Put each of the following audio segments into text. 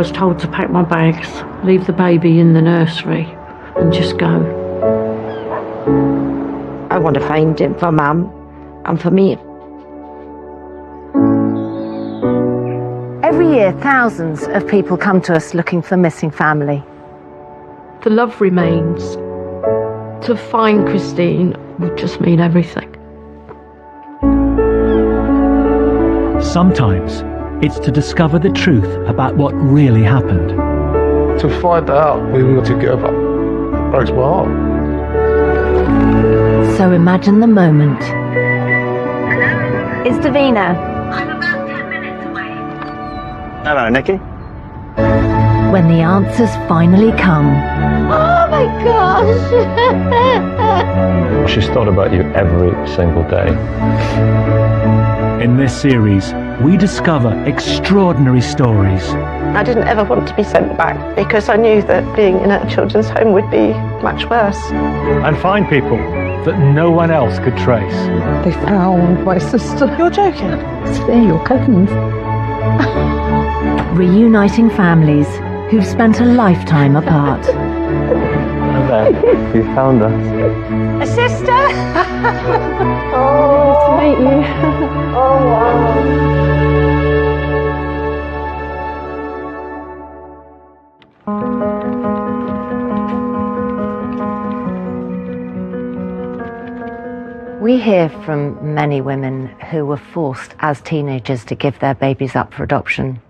was told to pack my bags, leave the baby in the nursery and just go. I want to find him for Mum and for me. Every year, thousands of people come to us looking for missing family. The love remains. To find Christine would just mean everything. Sometimes it's to discover the truth about what really happened. To find out we were together breaks my heart. So imagine the moment. It's Davina. I'm about 10 minutes away. Hello, Nikki. When the answers finally come. Oh my gosh! She's thought about you every single day. In this series, we discover extraordinary stories. I didn't ever want to be sent back because I knew that being in a children's home would be much worse. And find people that no one else could trace. They found my sister. You're joking? They're your cousins. Reuniting families who've spent a lifetime apart. And then you found us. A sister? Nice to meet you. Oh, wow. We hear from many women who were forced as teenagers to give their babies up for adoption.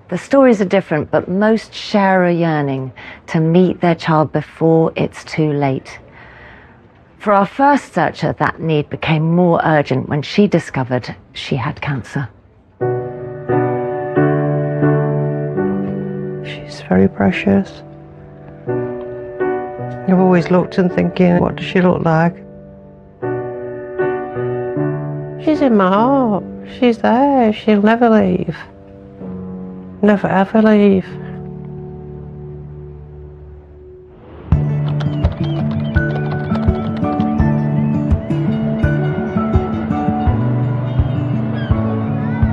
The stories are different, but most share a yearning to meet their child before it's too late. For our first searcher, that need became more urgent when she discovered she had cancer. She's very precious. I've always looked and thinking, what does she look like? She's in my heart. She's there. She'll never leave. Never ever leave.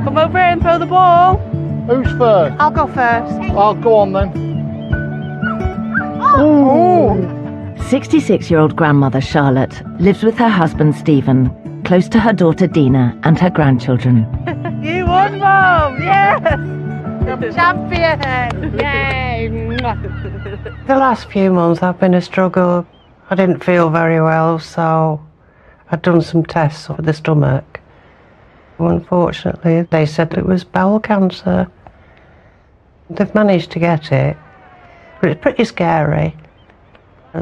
Come over here and throw the ball. Who's first? I'll go first. I'll go on then. Oh. 66-year-old grandmother Charlotte lives with her husband Stephen, close to her daughter Dina and her grandchildren. You won, Mum! Yes! Champion! Yay! The last few months have been a struggle. I didn't feel very well, so I'd done some tests for the stomach. Unfortunately, they said it was bowel cancer. They've managed to get it, but it's pretty scary.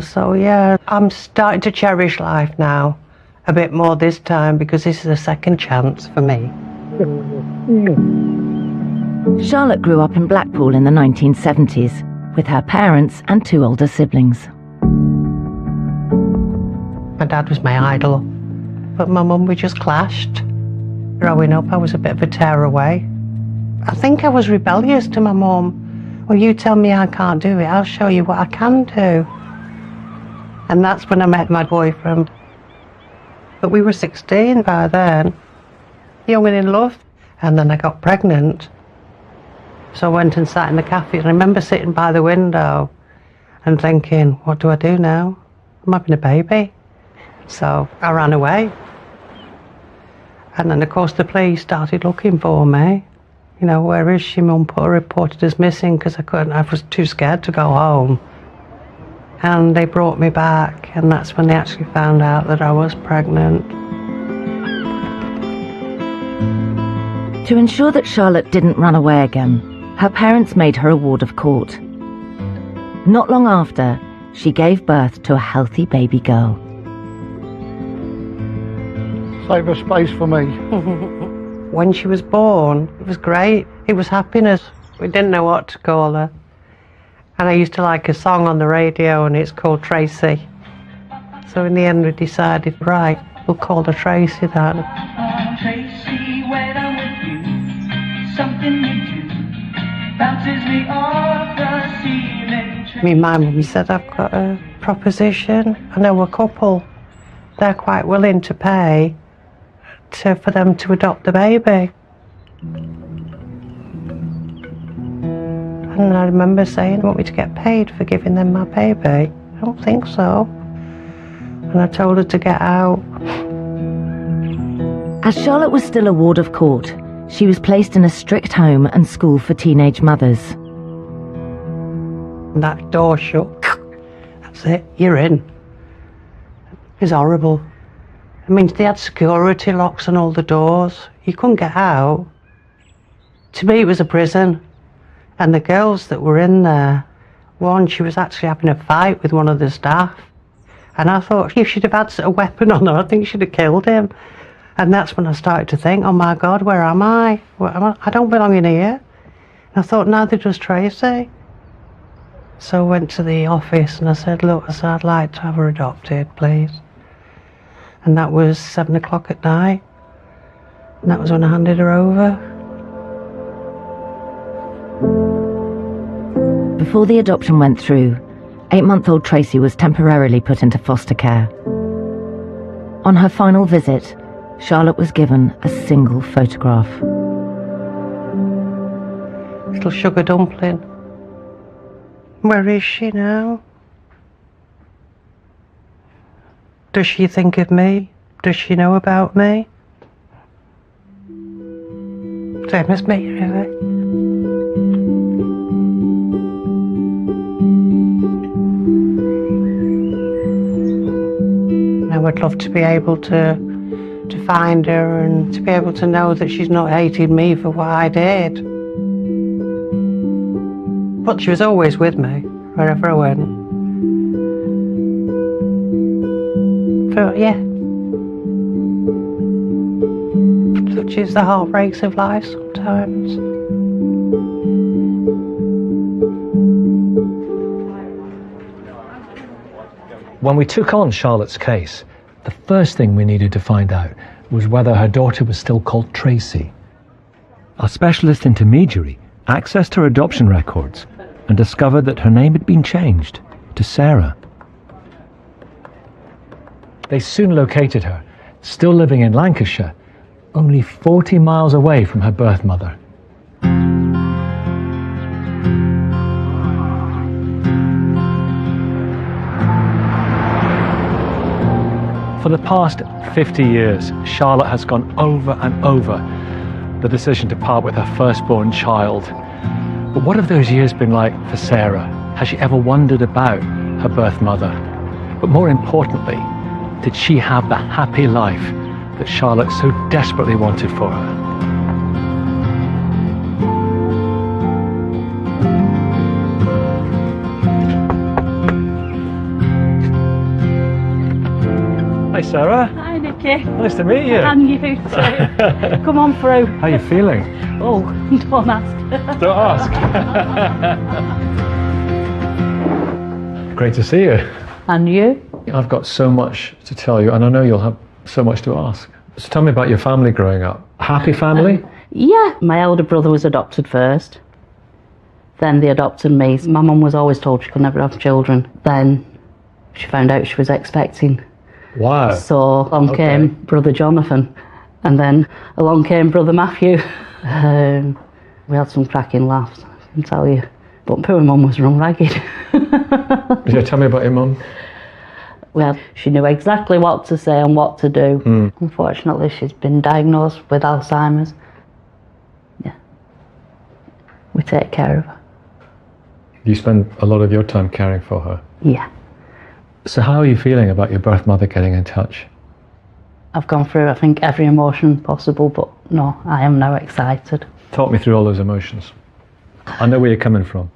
So yeah, I'm starting to cherish life now a bit more this time because this is a second chance for me. Charlotte grew up in Blackpool in the 1970s with her parents and two older siblings. My dad was my idol, but my mum, we just clashed. Growing up, I was a bit of a tearaway. I think I was rebellious to my mum. Well, you tell me I can't do it, I'll show you what I can do. And that's when I met my boyfriend. But we were 16 by then, young and in love. And then I got pregnant. So I went and sat in the cafe, and I remember sitting by the window and thinking, what do I do now? I'm having a baby. So I ran away. And then, of course, the police started looking for me. You know, where is she? Mum put her reported as missing because I was too scared to go home. And they brought me back, and that's when they actually found out that I was pregnant. To ensure that Charlotte didn't run away again, her parents made her a ward of court. Not long after, she gave birth to a healthy baby girl. Save a space for me. When she was born, it was great. It was happiness. We didn't know what to call her. And I used to like a song on the radio, and it's called Tracy. So in the end we decided, right, we'll call her Tracy then. Tracy, when I'm with you, something you do bounces me off the ceiling. My mum said, I've got a proposition. I know a couple. They're quite willing to pay for them to adopt the baby. And I remember saying, "Want me to get paid for giving them my baby?" "I don't think so." And I told her to get out. As Charlotte was still a ward of court, she was placed in a strict home and school for teenage mothers. And that door shut. That's it, you're in. It was horrible. I mean, they had security locks on all the doors. You couldn't get out. To me, it was a prison. And the girls that were in there, one, she was actually having a fight with one of the staff. And I thought, if she'd have had a weapon on her, I think she'd have killed him. And that's when I started to think, oh my God, where am I? I don't belong in here. And I thought, neither does Tracy. So I went to the office and I said, look, I'd like to have her adopted, please. And that was 7 o'clock at night. And that was when I handed her over. Before the adoption went through, 8-month-old Tracy was temporarily put into foster care. On her final visit, Charlotte was given a single photograph. Little sugar dumpling. Where is she now? Does she think of me? Does she know about me? Same as me, really. I would love to be able to find her and to be able to know that she's not hated me for what I did. But she was always with me, wherever I went. So, yeah. Such is the heartbreaks of life sometimes. When we took on Charlotte's case, the first thing we needed to find out was whether her daughter was still called Tracy. Our specialist intermediary accessed her adoption records and discovered that her name had been changed to Sarah. They soon located her, still living in Lancashire, only 40 miles away from her birth mother. For the past 50 years, Charlotte has gone over and over the decision to part with her firstborn child. But what have those years been like for Sarah? Has she ever wondered about her birth mother? But more importantly, did she have the happy life that Charlotte so desperately wanted for her? Hi Sarah. Hi Nicky. Nice to meet you. And you too. Come on through. How are you feeling? Oh, don't ask. Don't ask. Great to see you. And you? I've got so much to tell you, and I know you'll have so much to ask. So tell me about your family growing up. Happy family? Yeah. My elder brother was adopted first. Then they adopted me. My mum was always told she could never have children. Then she found out she was expecting. Wow. So along came brother Jonathan, and then along came brother Matthew. We had some cracking laughs, I can tell you. But poor mum was run ragged. Yeah, tell me about your mum. Well, she knew exactly what to say and what to do. Unfortunately, she's been diagnosed with Alzheimer's. Yeah. We take care of her. You spend a lot of your time caring for her. Yeah. So how are you feeling about your birth mother getting in touch? I've gone through, I think, every emotion possible, but no, I am now excited. Talk me through all those emotions. I know where you're coming from.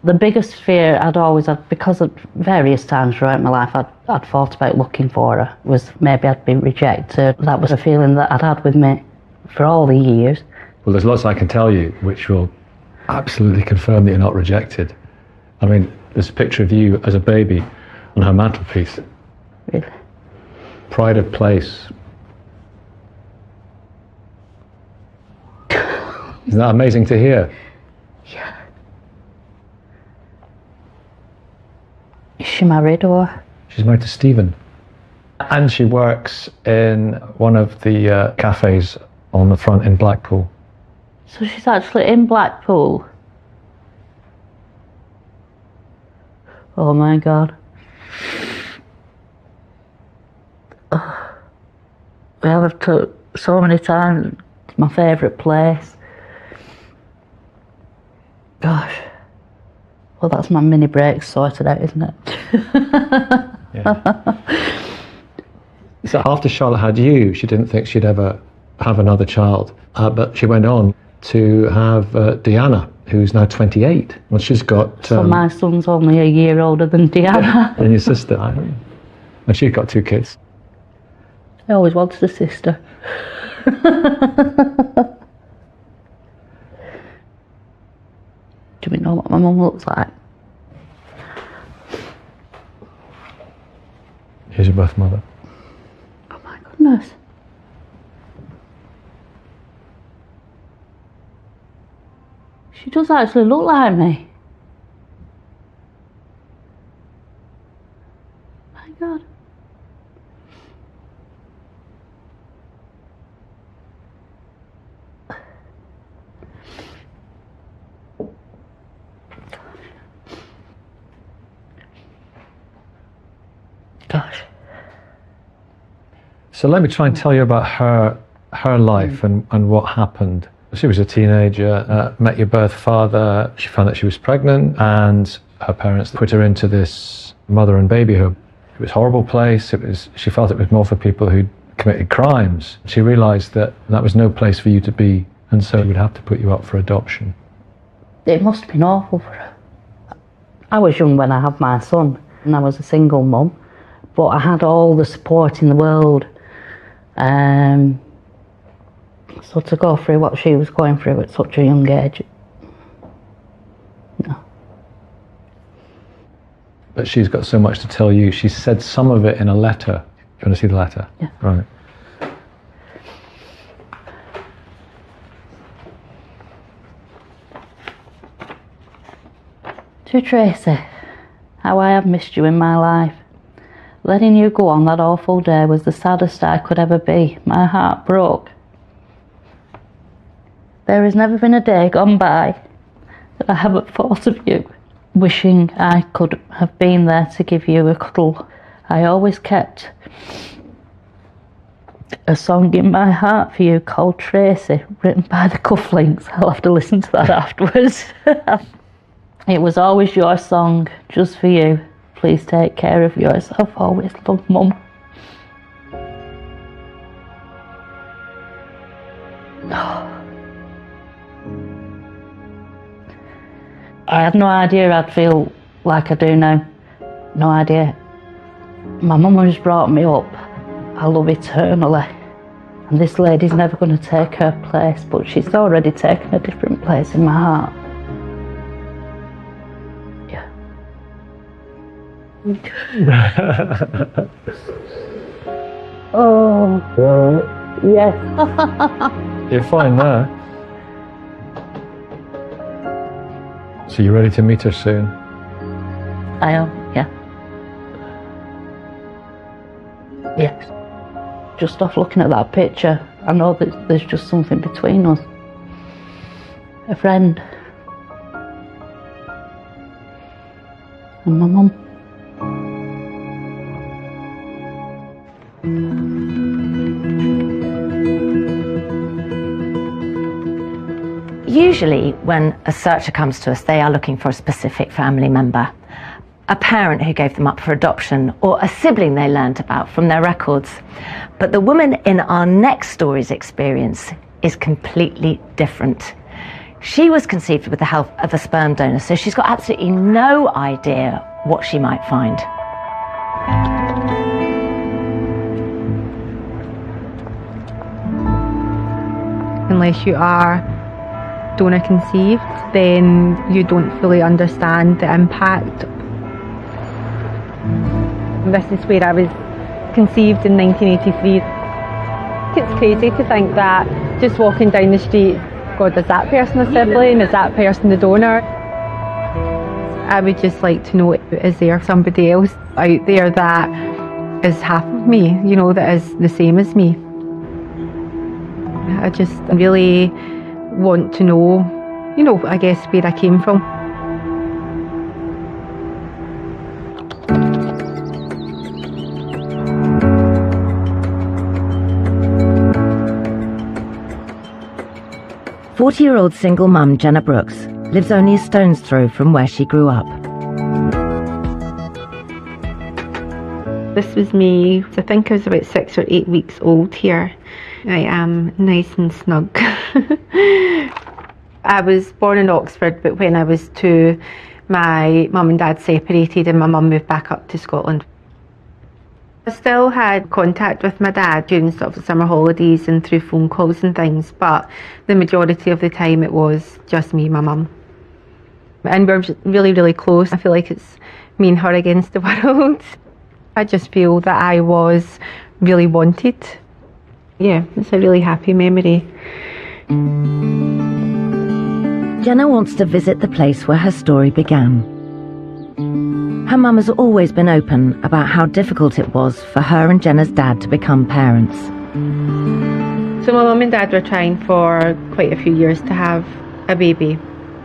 The biggest fear I'd always had, because at various times throughout my life I'd thought about looking for her, was maybe I'd be rejected. That was a feeling that I'd had with me for all the years. Well, there's lots I can tell you which will absolutely confirm that you're not rejected. I mean, there's a picture of you as a baby on her mantelpiece. Really? Pride of place. Isn't that amazing to hear? Yeah. Is she married or? She's married to Stephen. And she works in one of the cafes on the front in Blackpool. So she's actually in Blackpool? Oh my God. We have to so many times. It's my favourite place. Gosh. Well, that's my mini break sorted out, isn't it? Yeah. So after Charlotte had you, she didn't think she'd ever have another child, but she went on to have Diana, who's now 28. Well, she's got... So my son's only a year older than Diana. And your sister, and she's got 2 kids. I always wanted a sister. Do we know what my mum looks like? Here's your birth mother. Oh my goodness. She does actually look like me. My God. Gosh. So let me try and tell you about her life and what happened. She was a teenager, met your birth father. She found that she was pregnant, and her parents put her into this mother and baby home. It was a horrible place. She felt it was more for people who'd committed crimes. She realised that was no place for you to be, and so would have to put you up for adoption. It must have been awful for her. I was young when I had my son, and I was a single mum, but I had all the support in the world. So to go through what she was going through at such a young age, no. But she's got so much to tell you. She said some of it in a letter. Do you want to see the letter? Yeah. Right. To Tracy, how I have missed you in my life. Letting you go on that awful day was the saddest I could ever be. My heart broke. There has never been a day gone by that I haven't thought of you, wishing I could have been there to give you a cuddle. I always kept a song in my heart for you called Tracy, written by the Cufflinks. I'll have to listen to that afterwards. It was always your song, just for you. Please take care of yourself. Always love, Mum. I had no idea I'd feel like I do now. No idea. My mum has brought me up. I love eternally. And this lady's never going to take her place, but she's already taken a different place in my heart. Yeah. Oh. Yes. You're fine there. So you're ready to meet her soon? I am, yeah. Yes. Just off looking at that picture, I know that there's just something between us. A friend. And my mum. Usually when a searcher comes to us, they are looking for a specific family member, a parent who gave them up for adoption, or a sibling they learned about from their records. But the woman in our next story's experience is completely different. She was conceived with the help of a sperm donor, so she's got absolutely no idea what she might find. Unless you are donor conceived, then you don't fully understand the impact. This is where I was conceived in 1983. It's crazy to think that just walking down the street, God, is that person a sibling? Is that person the donor? I would just like to know, is there somebody else out there that is half of me, you know, that is the same as me? I just really want to know, you know, I guess where I came from. 40-year-old single mum Jenna Brooks lives only a stone's throw from where she grew up. This was me, I think I was about 6 or 8 weeks old here. I am nice and snug. I was born in Oxford, but when I was 2, my mum and dad separated and my mum moved back up to Scotland. I still had contact with my dad during sort of the summer holidays and through phone calls and things, but the majority of the time it was just me and my mum. And we're really, really close. I feel like it's me and her against the world. I just feel that I was really wanted. Yeah, it's a really happy memory. Jenna wants to visit the place where her story began. Her mum has always been open about how difficult it was for her and Jenna's dad to become parents. So my mum and dad were trying for quite a few years to have a baby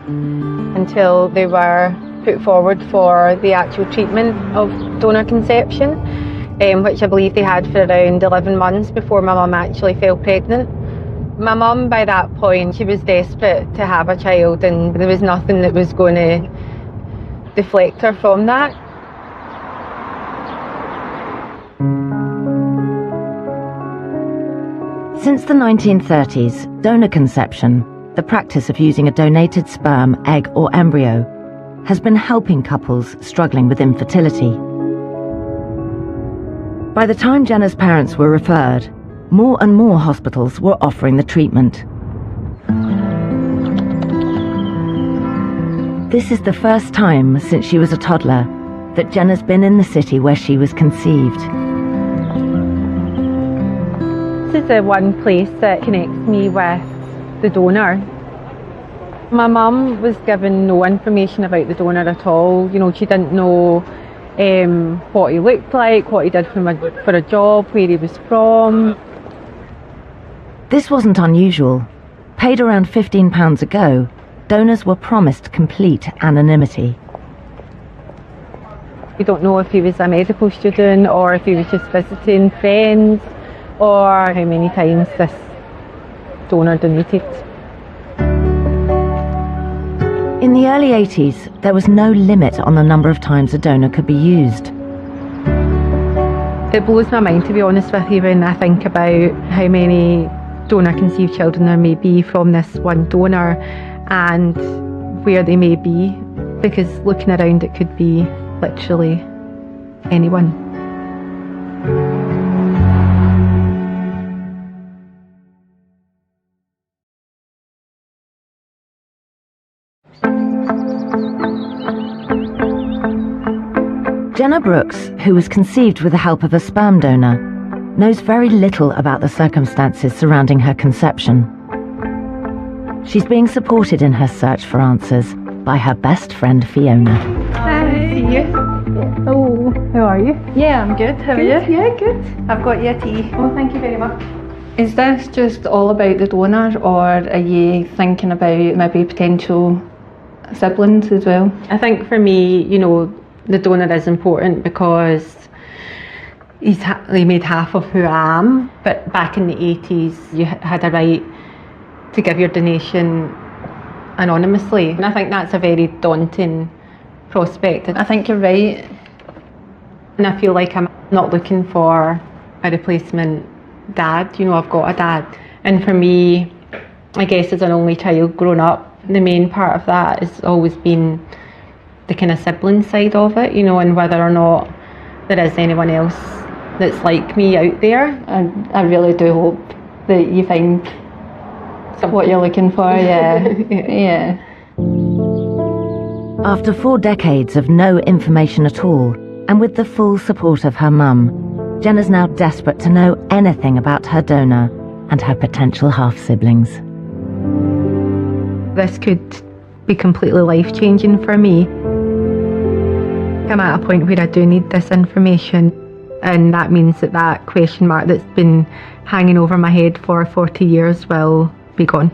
until they were put forward for the actual treatment of donor conception, which I believe they had for around 11 months before my mum actually fell pregnant. My mum, by that point, she was desperate to have a child, and there was nothing that was going to deflect her from that. Since the 1930s, donor conception, the practice of using a donated sperm, egg or embryo, has been helping couples struggling with infertility. By the time Jenna's parents were referred, more and more hospitals were offering the treatment. This is the first time since she was a toddler that Jenna's been in the city where she was conceived. This is the one place that connects me with the donor. My mum was given no information about the donor at all. You know, she didn't know what he looked like, what he did for a job, where he was from. This wasn't unusual. Paid around £15 a go, donors were promised complete anonymity. We don't know if he was a medical student or if he was just visiting friends or how many times this donor donated. In the early 80s, there was no limit on the number of times a donor could be used. It blows my mind, to be honest with you, when I think about how many donor-conceived children there may be from this one donor and where they may be, because looking around it could be literally anyone. Jenna Brooks, who was conceived with the help of a sperm donor, knows very little about the circumstances surrounding her conception. She's being supported in her search for answers by her best friend Fiona. Hi, see you. Oh, how are you? Yeah, I'm good. How are you? Yeah, good. I've got you a tea. Oh, thank you very much. Is this just all about the donor, or are you thinking about maybe potential siblings as well? I think for me, you know, the donor is important because he made half of who I am, but back in the 80s you had a right to give your donation anonymously, and I think that's a very daunting prospect. I think you're right. And I feel like I'm not looking for a replacement dad. You know, I've got a dad, and for me, I guess as an only child growing up, the main part of that has always been the kind of sibling side of it, you know, and whether or not there is anyone else that's like me out there. I really do hope that you find what you're looking for. Yeah. Yeah. After 4 decades of no information at all, and with the full support of her mum, Jenna's now desperate to know anything about her donor and her potential half-siblings. This could be completely life-changing for me. I'm at a point where I do need this information, and that means that question mark that's been hanging over my head for 40 years will be gone.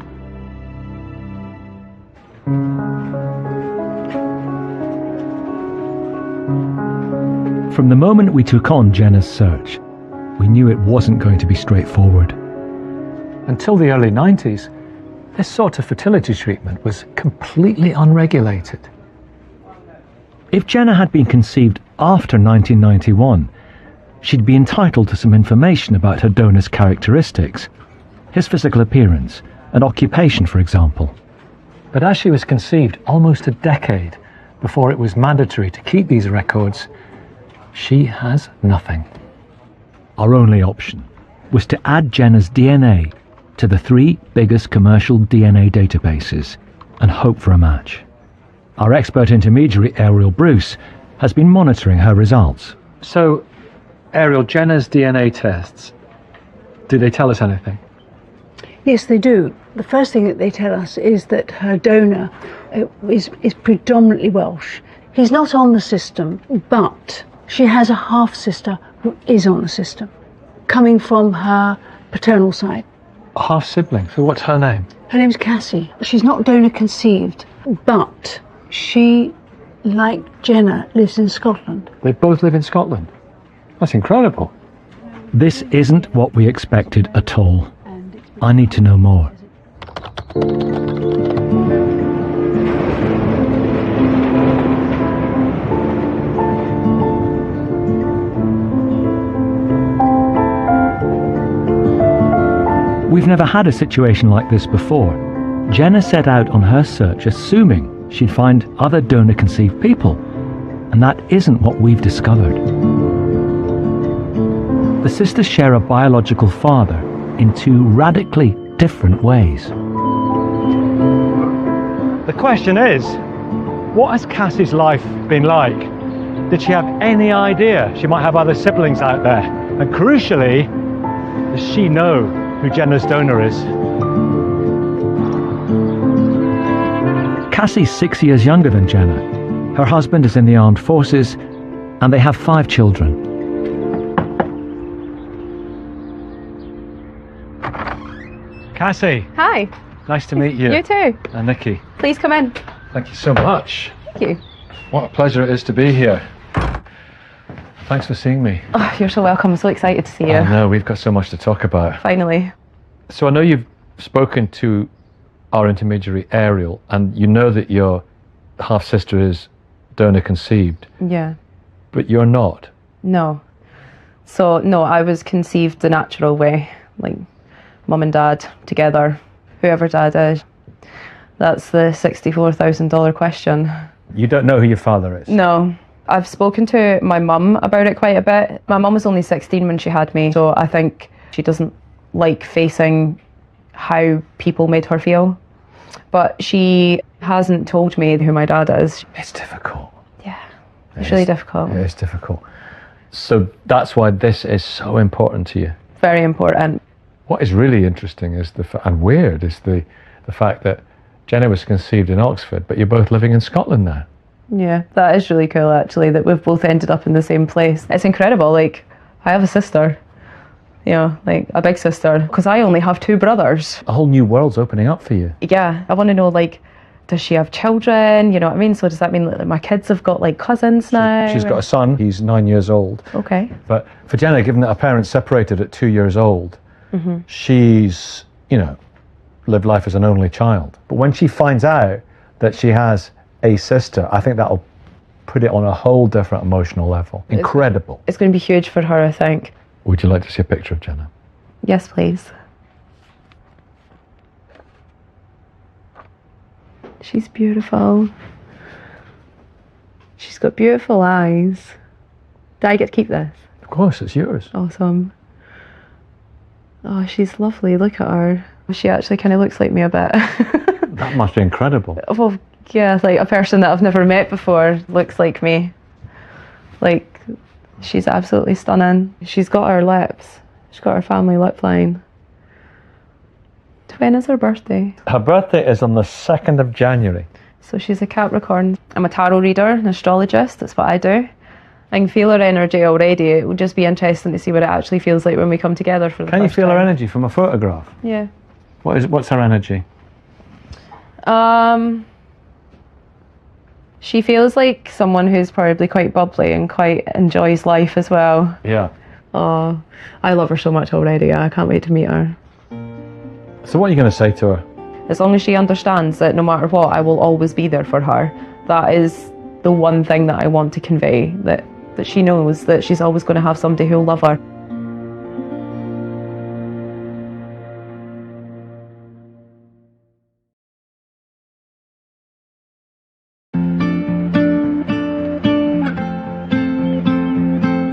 From the moment we took on Jenna's search, we knew it wasn't going to be straightforward. Until the early 90s, This sort of fertility treatment was completely unregulated. If Jenna had been conceived after 1991, she'd be entitled to some information about her donor's characteristics, his physical appearance, and occupation, for example. But as she was conceived almost a decade before it was mandatory to keep these records, she has nothing. Our only option was to add Jenna's DNA to the 3 biggest commercial DNA databases and hope for a match. Our expert intermediary, Ariel Bruce, has been monitoring her results. So, Ariel, Jenna's DNA tests, do they tell us anything? Yes, they do. The first thing that they tell us is that her donor is predominantly Welsh. He's not on the system, but she has a half-sister who is on the system, coming from her paternal side. A half-sibling. So what's her name? Her name's Cassie. She's not donor conceived, but she, like Jenna, lives in Scotland. They both live in Scotland. That's incredible. This isn't what we expected at all. I need to know more. We've never had a situation like this before. Jenna set out on her search assuming she'd find other donor-conceived people, and that isn't what we've discovered. The sisters share a biological father in 2 radically different ways. The question is, what has Cassie's life been like? Did she have any idea she might have other siblings out there? And crucially, does she know who Jenna's donor is? Cassie's 6 years younger than Jenna. Her husband is in the armed forces, and they have 5 children. Cassie. Hi. Nice to meet you. You too. And Nikki. Please come in. Thank you so much. Thank you. What a pleasure it is to be here. Thanks for seeing me. Oh, you're so welcome. I'm so excited to see you. I know, we've got so much to talk about. Finally. So I know you've spoken to our intermediary, Ariel, and you know that your half-sister is donor conceived, Yeah. but you're not. No. So, no, I was conceived the natural way, like mum and dad together, whoever dad is. That's the $64,000 question. You don't know who your father is? No. I've spoken to my mum about it quite a bit. My mum was only 16 when she had me, so I think she doesn't like facing how people made her feel. But she hasn't told me who my dad is. It's difficult. Yeah, it's really difficult. It is difficult. So that's why this is so important to you. Very important. What is really interesting is and weird is the fact that Jenna was conceived in Oxford, but you're both living in Scotland now. Yeah, that is really cool actually, that we've both ended up in the same place. It's incredible. Like, I have a sister, you know, like a big sister, because I only have 2 brothers. A whole new world's opening up for you. Yeah, I want to know, like, does she have children? You know what I mean? So does that mean that my kids have got like cousins now? She's got a son, he's 9 years old. Okay. But for Jenna, given that her parents separated at 2 years old, Mm-hmm. she's, you know, lived life as an only child. But when she finds out that she has a sister, I think that'll put it on a whole different emotional level. Incredible. It's going to be huge for her, I think. Would you like to see a picture of Jenna? Yes, please. She's beautiful. She's got beautiful eyes. Do I get to keep this? Of course, it's yours. Awesome. Oh, she's lovely. Look at her. She actually kind of looks like me a bit. That must be incredible. Well, yeah, like a person that I've never met before looks like me. Like, she's absolutely stunning. She's got her lips. She's got her family lip line. When is her birthday? Her birthday is on the 2nd of January. So she's a Capricorn. I'm a tarot reader, an astrologist. That's what I do. I can feel her energy already. It would just be interesting to see what it actually feels like when we come together for the Can you first feel time. her energy from a photograph? Yeah. What's her energy? She feels like someone who's probably quite bubbly and quite enjoys life as well. Yeah. Oh, I love her so much already. I can't wait to meet her. So what are you going to say to her? As long as she understands that no matter what, I will always be there for her. That is the one thing that I want to convey, that she knows that she's always going to have somebody who'll love her.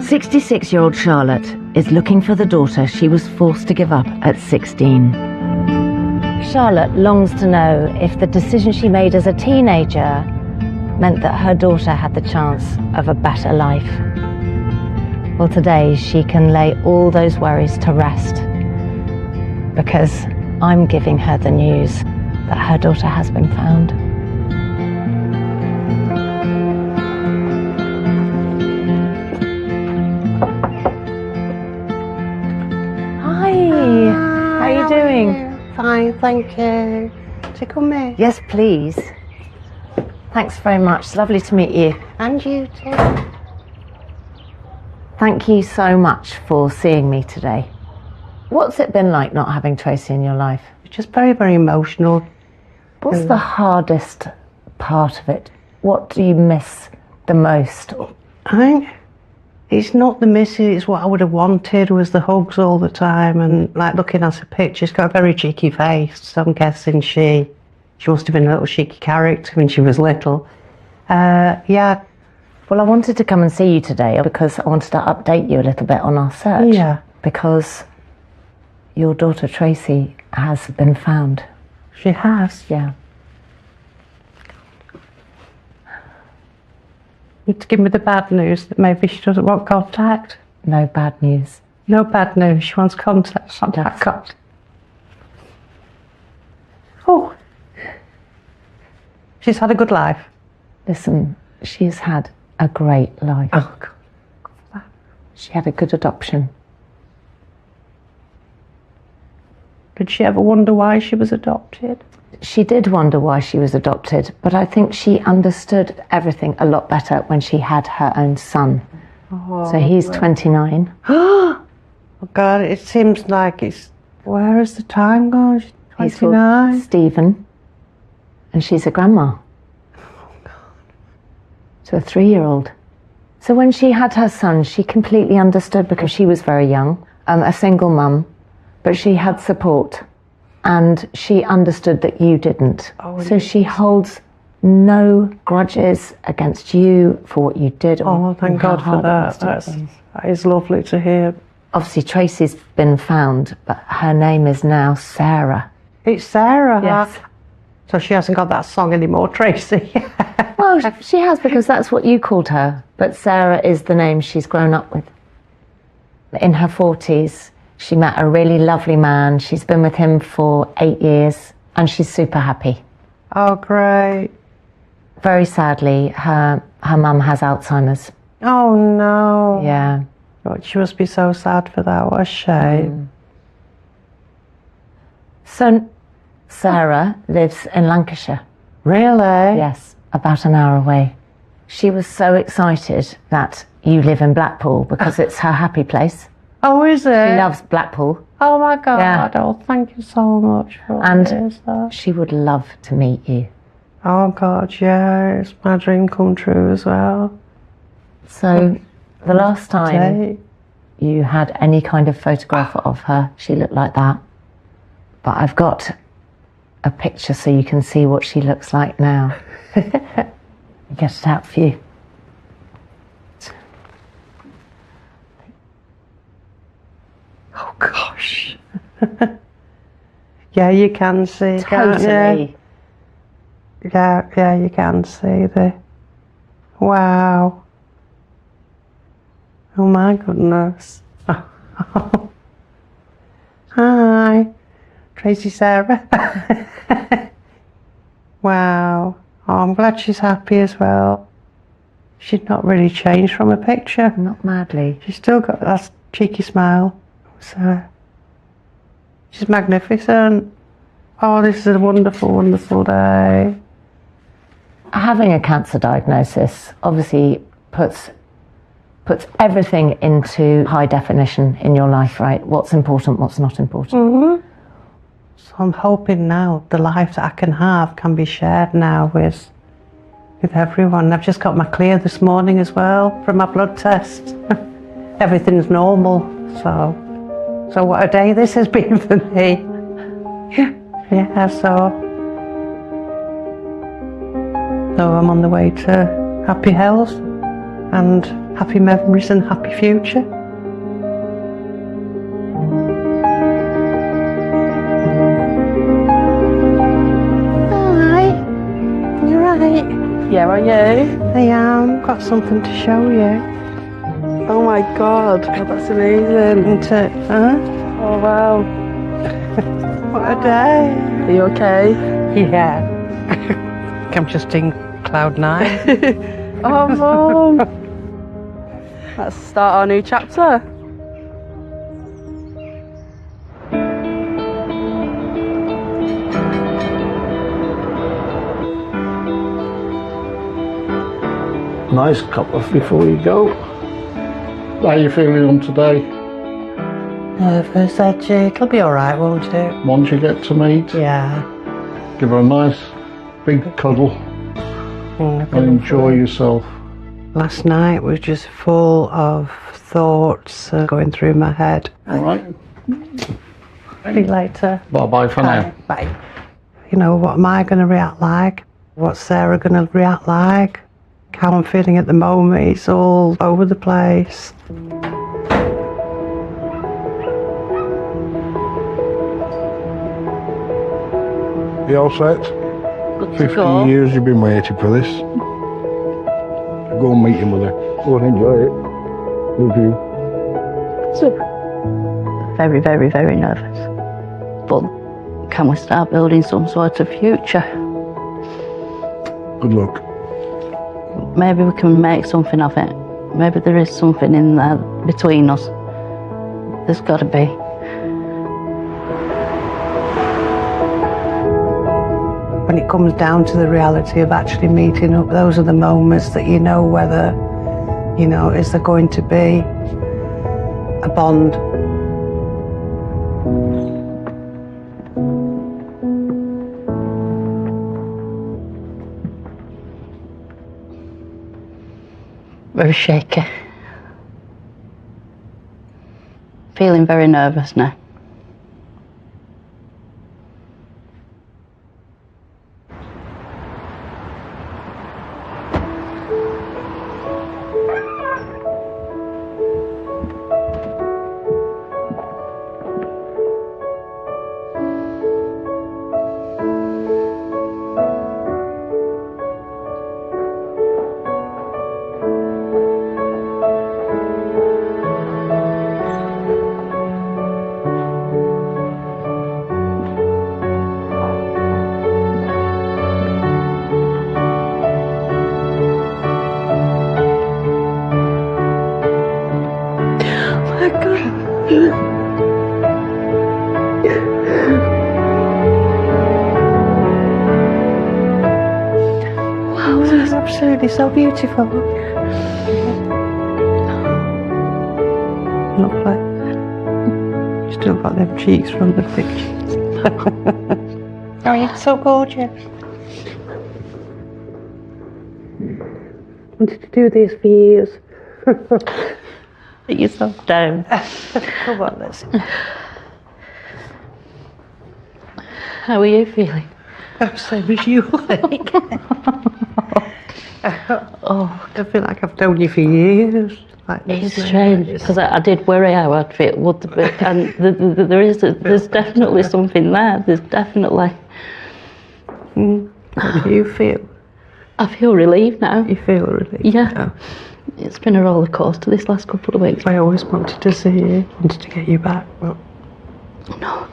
"66-year-old Charlotte is looking for the daughter she was forced to give up at 16. Charlotte longs to know if the decision she made as a teenager meant that her daughter had the chance of a better life. Well, today she can lay all those worries to rest, because I'm giving her the news that her daughter has been found. How are you doing? Fine, thank you. To come here? Yes, please. Thanks very much. It's lovely to meet you. And you too. Thank you so much for seeing me today. What's it been like not having Tracy in your life? It's just very, very emotional. What's the hardest part of it? What do you miss the most? I think it's not the missing, it's what I would have wanted was the hugs all the time, and like looking at her picture, she's got a very cheeky face, so I'm guessing she must have been a little cheeky character when she was little. Yeah. Well, I wanted to come and see you today because I wanted to update you a little bit on our search. Yeah. Because your daughter Tracy has been found. She has? Yeah. You to give me the bad news that maybe she doesn't want contact? No bad news. No bad news. She wants contact. Contact. Oh. She's had a good life. Listen, she's had a great life. Oh, God. She had a good adoption. Did she ever wonder why she was adopted? She did wonder why she was adopted, but I think she understood everything a lot better when she had her own son. Oh, so he's 29. Oh, God, it seems like it's... Where has the time gone? She's 29. He's called Stephen, and she's a grandma. Oh, God. To a 3-year-old. So when she had her son, she completely understood because she was very young, a single mum, but she had support. And she understood that you didn't. Oh, so she holds no grudges against you for what you did. Oh, thank God for that. That is lovely to hear. Obviously, Tracy's been found, but her name is now Sarah. It's Sarah? Yes. So she hasn't got that song anymore, Tracy? Well, she has, because that's what you called her. But Sarah is the name she's grown up with. In her 40s, she met a really lovely man. She's been with him for 8 years, and she's super happy. Oh, great. Very sadly, her mum has Alzheimer's. Oh, no. Yeah. God, she must be so sad for that. What a shame. So, Sarah lives in Lancashire. Really? Yes, about an hour away. She was so excited that you live in Blackpool because it's her happy place. Oh, is it? She loves Blackpool. Oh, my God. Yeah. Oh, thank you so much for all And this. she would love to meet you. Oh, God, yeah. It's my dream come true as well. So, the last time you had any kind of photograph of her, she looked like that. But I've got a picture so you can see what she looks like now. I'll get it out for you. Oh, gosh. Yeah, you can see, Totally. can't you? Yeah, you can see the... Wow. Oh, my goodness. Hi. Tracy Sarah. Wow. Oh, I'm glad she's happy as well. She's not really changed from a picture. Not madly. She's still got that cheeky smile. So, she's magnificent. Oh, this is a wonderful, wonderful day. Having a cancer diagnosis obviously puts everything into high definition in your life, right? What's important, what's not important. Mm-hmm. So I'm hoping now the life that I can have can be shared now with everyone. I've just got my clear this morning as well from my blood test. Everything's normal, so what a day this has been for me. Yeah, so I'm on the way to happy health and happy memories and happy future. Hi, you right? Yeah, are you? I am. Got something to show you. Oh my god, that's amazing. Isn't it? Huh? Oh wow. What a day. Are you okay? Yeah. I'm just in cloud 9. Oh Mum. Let's start our new chapter. Nice cup of before you go. How are you feeling on today? Nervous, edgy. It'll be alright, won't it? Once you get to meet, Yeah. give her a nice big cuddle and enjoy yourself. Last night was just full of thoughts going through my head. Alright. See you later. Bye-bye for now. Bye. You know, what am I going to react like? What's Sarah going to react like? How I'm feeling at the moment, it's all over the place. You all set? Good to 50 go. years you've been waiting for this. Go and meet him with her. Go and enjoy it. With you. Very, very, very nervous. But can we start building some sort of future? Good luck. Maybe we can make something of it. Maybe there is something in there between us. There's got to be. When it comes down to the reality of actually meeting up, those are the moments that you know whether, you know, is there going to be a bond. Very shaky. Feeling very nervous now. Wow, this is absolutely so beautiful. Lovely. You still got them cheeks from the pictures. Oh, you're so gorgeous. Wanted to do this for years. Put yourself down. Come on, let's. How are you feeling? Same as you, like. Oh, I feel like I've known you for years. Like, It's strange because I did worry how I'd feel. Would be, and there's definitely something there. There's definitely. How do you feel? I feel relieved now. You feel relieved? Yeah. Oh. It's been a roller coaster this last couple of weeks. I always wanted to see you, wanted to get you back, but no.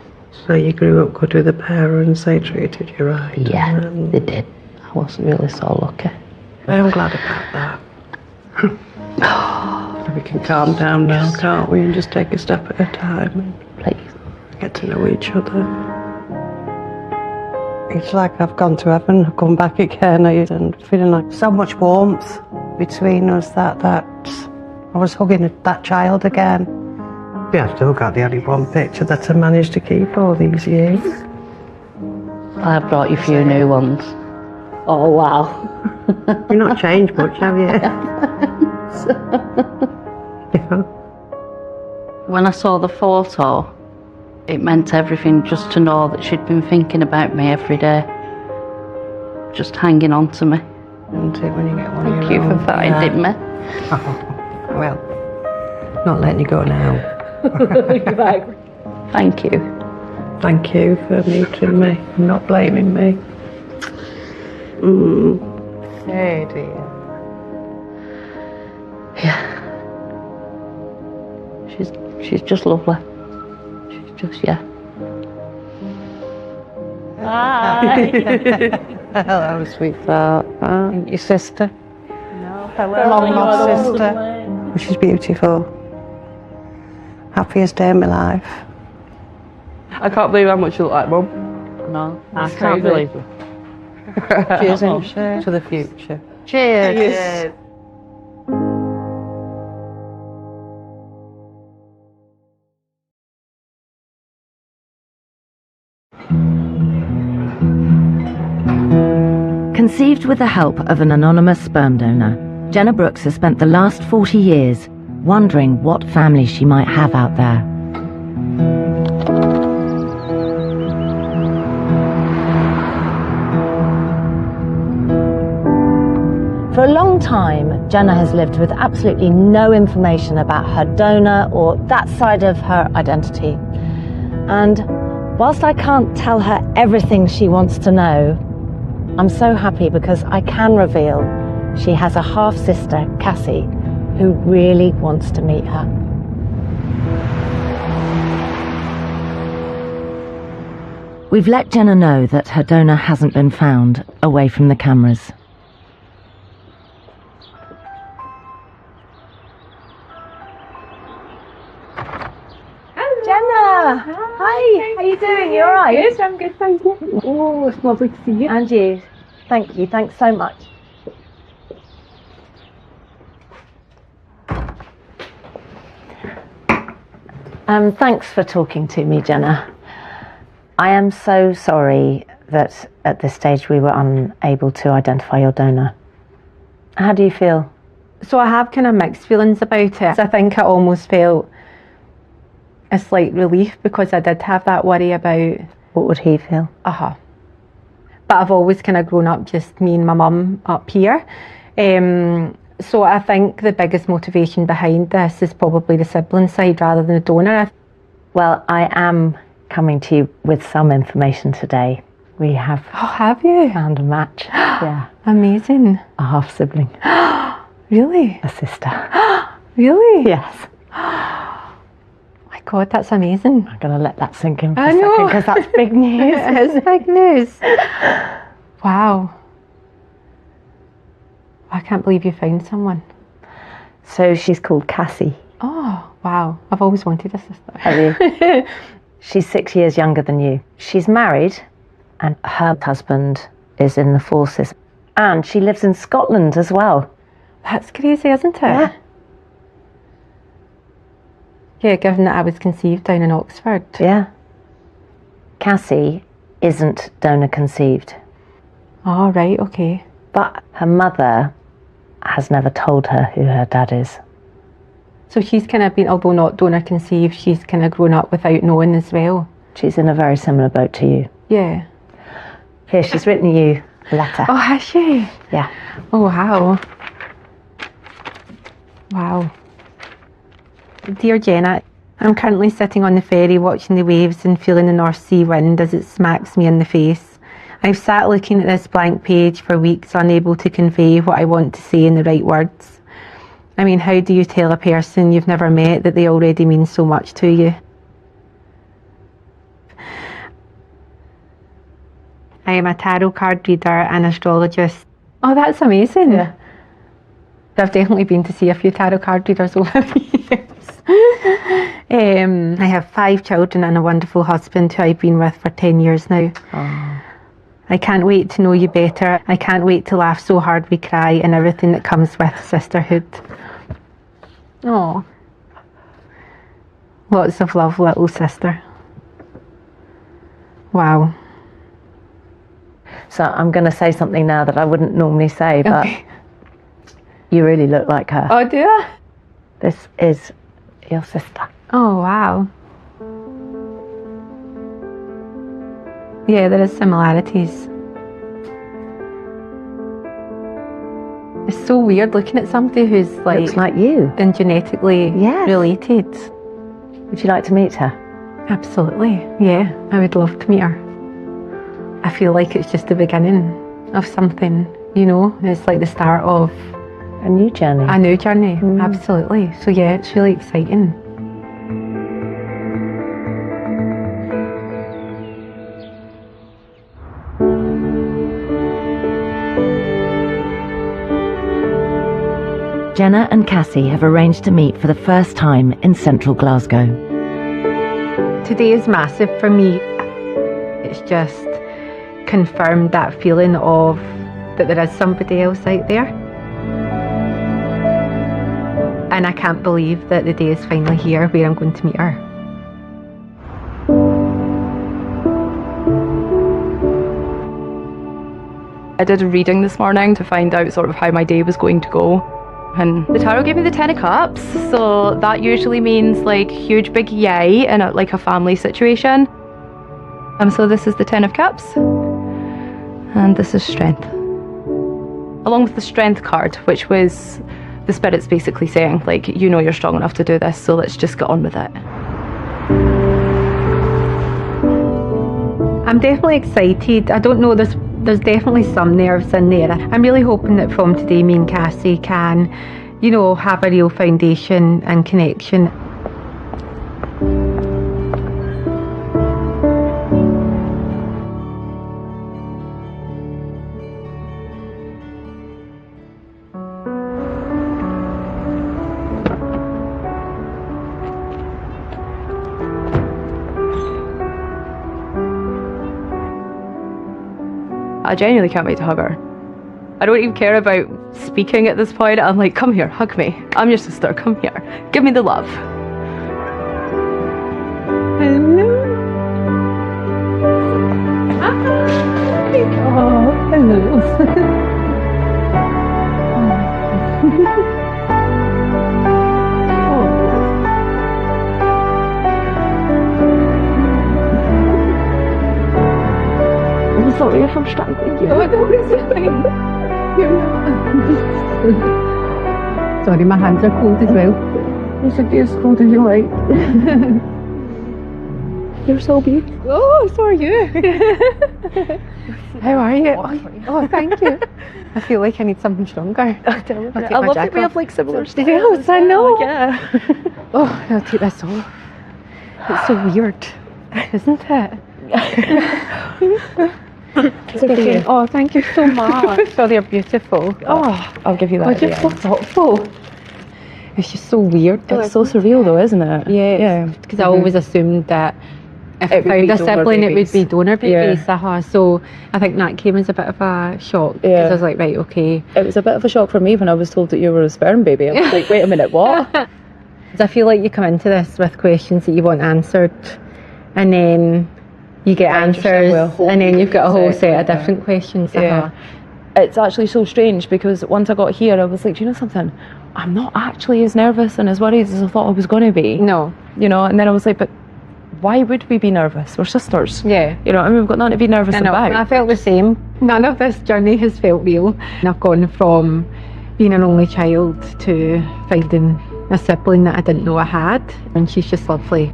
So you grew up good with the parents, they treated you right. Yeah, they did. I was really so lucky. I'm glad about that. We can calm down now, can't we, and just take a step at a time and please get to know each other. It's like I've gone to heaven, I've come back again, and feeling like so much warmth between us that I was hugging that child again. Yeah, I've still got the only one picture that I managed to keep all these years. I've brought you a few new ones. Oh, wow. You've not changed much, have you? When I saw the photo, it meant everything just to know that she'd been thinking about me every day. Just hanging on to me. When you get one Thank you for finding me. Oh, well, not letting you go now. Thank you. Thank you for meeting me and not blaming me. Hey dear. Yeah. She's just lovely. She's just, yeah. Hi. Hello, sweetheart. Your sister? No. Mum's sister. She's beautiful. Happiest day of my life. I can't believe how much you look like Mum. No, That's I can't crazy. believe it. Cheers, ain't to the future. Cheers. Conceived with the help of an anonymous sperm donor, Jenna Brooks has spent the last 40 years wondering what family she might have out there. For a long time, Jenna has lived with absolutely no information about her donor or that side of her identity. And whilst I can't tell her everything she wants to know, I'm so happy because I can reveal she has a half-sister, Cassie, who really wants to meet her. We've let Jenna know that her donor hasn't been found away from the cameras. Jenna! Hi! How you doing? You alright? Yes, I'm good, thank you. Oh, it's lovely to see you. And you. Thank you. Thanks so much. Thanks for talking to me, Jenna. I am so sorry that at this stage we were unable to identify your donor. How do you feel? So I have kind of mixed feelings about it. I think I almost felt a slight relief because I did have that worry about... What would he feel? But I've always kind of grown up just me and my mum up here. So I think the biggest motivation behind this is probably the sibling side rather than the donor. Well, I am coming to you with some information today. We have... Oh, have you? Found a match. Yeah. Amazing. A half-sibling. Really? A sister. Really? Yes. My God, that's amazing. I'm going to let that sink in for I a second know. because that's big news. It is big news. Wow. I can't believe you found someone. So she's called Cassie. Oh, wow. I've always wanted a sister. Have you? She's 6 years younger than you. She's married and her husband is in the forces. And she lives in Scotland as well. That's crazy, isn't it? Yeah. Yeah, given that I was conceived down in Oxford. Yeah. Cassie isn't donor conceived. Oh, right, okay. But her mother has never told her who her dad is. So she's kind of been, although not donor conceived, she's kind of grown up without knowing as well. She's in a very similar boat to you. Yeah. Here, she's written you a letter. Oh, has she? Yeah. Oh, wow. Wow. Dear Jenna, I'm currently sitting on the ferry watching the waves and feeling the North Sea wind as it smacks me in the face. I've sat looking at this blank page for weeks, unable to convey what I want to say in the right words. I mean, how do you tell a person you've never met that they already mean so much to you? I am a tarot card reader and astrologist. Oh, that's amazing. Yeah. I've definitely been to see a few tarot card readers over the years. I have 5 children and a wonderful husband who I've been with for 10 years now. Oh. I can't wait to know you better. I can't wait to laugh so hard we cry and everything that comes with sisterhood. Oh. Lots of love, little sister. Wow. So I'm going to say something now that I wouldn't normally say, but you really look like her. Oh, do I? This is your sister. Oh, wow. Yeah, there is similarities. It's so weird looking at somebody who's like... Looks like you. And genetically related. Would you like to meet her? Absolutely, yeah. I would love to meet her. I feel like it's just the beginning of something, you know? It's like the start of... A new journey. A new journey, absolutely. So yeah, it's really exciting. Jenna and Cassie have arranged to meet for the first time in central Glasgow. Today is massive for me. It's just confirmed that feeling of that there is somebody else out there. And I can't believe that the day is finally here where I'm going to meet her. I did a reading this morning to find out sort of how my day was going to go. And the tarot gave me the 10 of Cups, so that usually means like huge big yay in like a family situation. So this is the 10 of Cups, and this is Strength. Along with the Strength card, which was the spirits basically saying, like, you know you're strong enough to do this, so let's just get on with it. I'm definitely excited. I don't know, there's definitely some nerves in there. I'm really hoping that from today me and Cassie can, you know, have a real foundation and connection. I genuinely can't wait to hug her. I don't even care about speaking at this point. I'm like, come here, hug me. I'm your sister, come here. Give me the love. Hello. Oh, hello. I'm sorry if I'm strangling you. Oh, no, it's fine. Sorry, my hands are cold as well. You should be as cold as you like. You're so beautiful. Oh, so are you. How are you? Oh, thank you. I feel like I need something stronger. I love that we have like similar styles. Yes, I know. Yeah. Oh, I'll take this off. It's so weird, isn't it? Okay. Oh, thank you so much. Oh, they're beautiful. Oh, I'll give you that. God, you're so thoughtful. It's just so weird. It's so surreal though, isn't it? Yeah. Because I always assumed that if I found a sibling, it would be donor babies. So I think that came as a bit of a shock. Because I was like, right, okay. It was a bit of a shock for me when I was told that you were a sperm baby. I was like, wait a minute, what? Because I feel like you come into this with questions that you want answered, and then you get answers, and then you've got a whole set of different questions. Yeah. It's actually so strange because once I got here, I was like, do you know something? I'm not actually as nervous and as worried as I thought I was going to be. No. You know, and then I was like, but why would we be nervous? We're sisters. Yeah. You know, I mean, we've got nothing to be nervous about. I felt the same. None of this journey has felt real. And I've gone from being an only child to finding a sibling that I didn't know I had. And she's just lovely.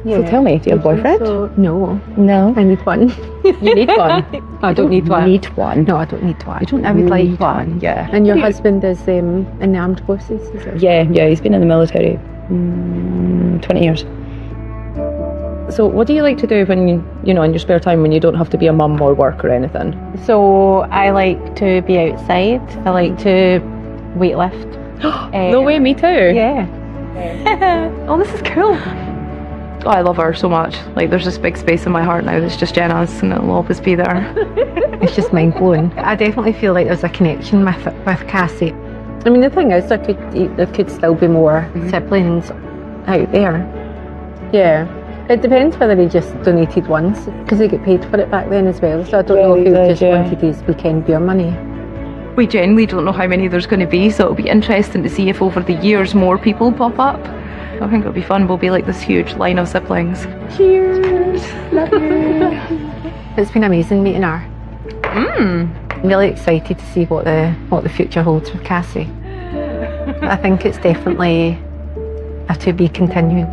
Yeah. So tell me, do you have a boyfriend? No. No. I need one. You need one? I don't need one. Need one? No, I don't need one. You don't I would like need one. Yeah. And your husband is in the armed forces, is it? Yeah, he's been in the military 20 years. So what do you like to do when you know, in your spare time when you don't have to be a mum or work or anything? So I like to be outside. I like to weightlift. No way, me too. Yeah. Oh, this is cool. Oh, I love her so much. Like, there's this big space in my heart now that's just Jenna's, and it'll always be there. It's just mind blowing. I definitely feel like there's a connection with Cassie. I mean, the thing is, there could still be more siblings out there. Yeah. It depends whether he just donated once, because he get paid for it back then as well, so I don't know if he just wanted his weekend beer money. We genuinely don't know how many there's going to be, so it'll be interesting to see if over the years more people pop up. I think it'll be fun. We'll be like this huge line of siblings. Cheers! Love you! It's been amazing meeting her. I'm really excited to see what the future holds with Cassie. I think it's definitely a to be continued.